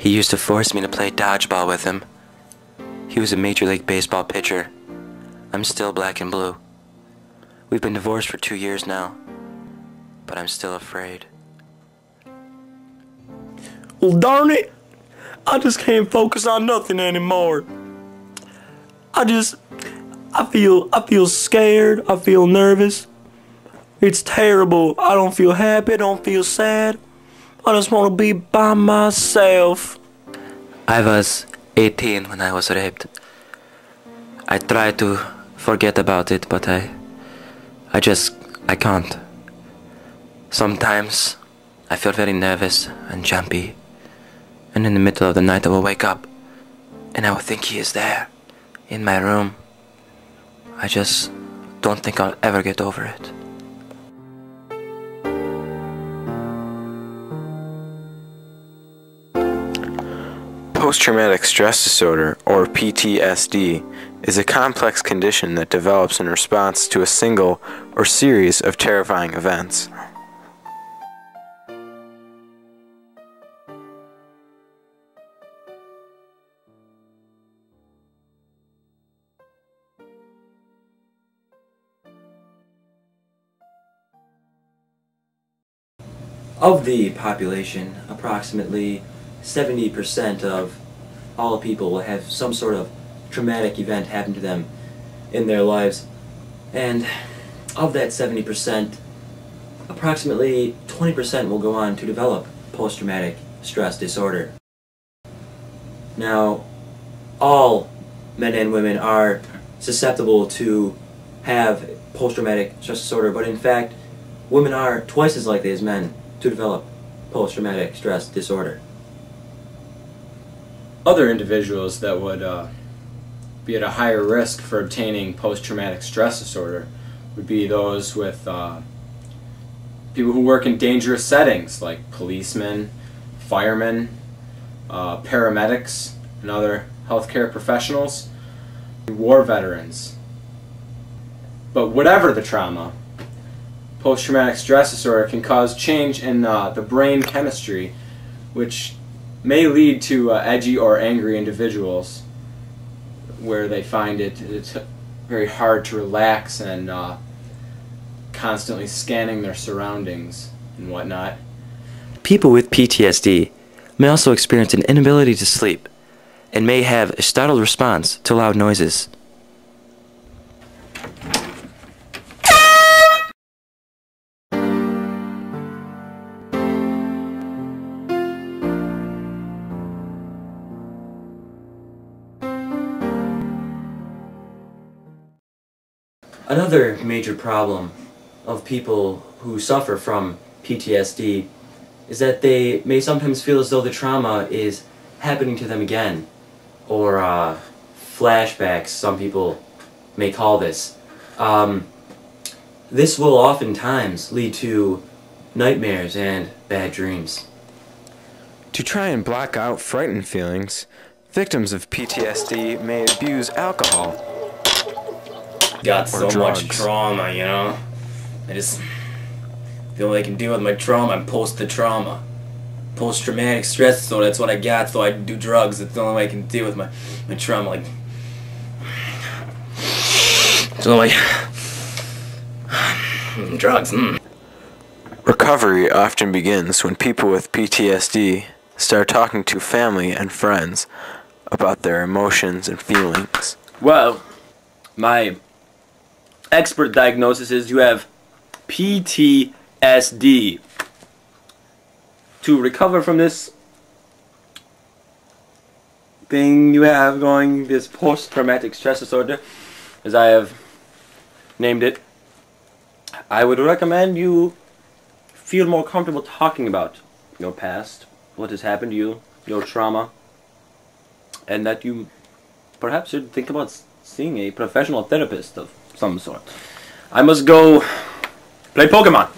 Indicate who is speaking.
Speaker 1: He used to force me to play dodgeball with him. He was a Major League Baseball pitcher. I'm still black and blue. We've been divorced for 2 years now, but I'm still afraid.
Speaker 2: Well, darn it, I just can't focus on nothing anymore. I feel scared, I feel nervous. It's terrible. I don't feel happy, I don't feel sad. I just want to be by myself.
Speaker 1: I was 18 when I was raped. I tried to forget about it, but I can't. Sometimes I feel very nervous and jumpy, and in the middle of the night I will wake up and I will think he is there in my room. I just don't think I'll ever get over it.
Speaker 3: Post-traumatic stress disorder, or PTSD, is a complex condition that develops in response to a single or series of terrifying events.
Speaker 1: Of the population, approximately 70% of all people will have some sort of traumatic event happen to them in their lives. And of that 70%, approximately 20% will go on to develop post-traumatic stress disorder. Now, all men and women are susceptible to have post-traumatic stress disorder, but in fact, women are twice as likely as men to develop post-traumatic stress disorder.
Speaker 4: Other individuals that would be at a higher risk for obtaining post-traumatic stress disorder would be those with people who work in dangerous settings like policemen, firemen, paramedics, and other healthcare professionals, war veterans. But whatever the trauma, post-traumatic stress disorder can cause change in the brain chemistry, which may lead to edgy or angry individuals, where they find it's very hard to relax and constantly scanning their surroundings and whatnot.
Speaker 1: People with PTSD may also experience an inability to sleep and may have a startled response to loud noises. Another major problem of people who suffer from PTSD is that they may sometimes feel as though the trauma is happening to them again, or flashbacks, some people may call this. This will oftentimes lead to nightmares and bad dreams.
Speaker 3: To try and block out frightened feelings, victims of PTSD may abuse alcohol.
Speaker 5: Got so
Speaker 3: drugs.
Speaker 5: much trauma, you know? The only I can deal with my trauma, I'm post-trauma. Post-traumatic stress disorder, that's what I got, so I do drugs. That's the only way I can deal with my trauma, like... So like... drugs,
Speaker 3: Recovery often begins when people with PTSD start talking to family and friends about their emotions and feelings.
Speaker 2: Well, my expert diagnosis is you have PTSD. To recover from this thing you have going, this post-traumatic stress disorder, as I have named it, I would recommend you feel more comfortable talking about your past, what has happened to you, your trauma, and that you perhaps should think about seeing a professional therapist of some sort. I must go play Pokemon.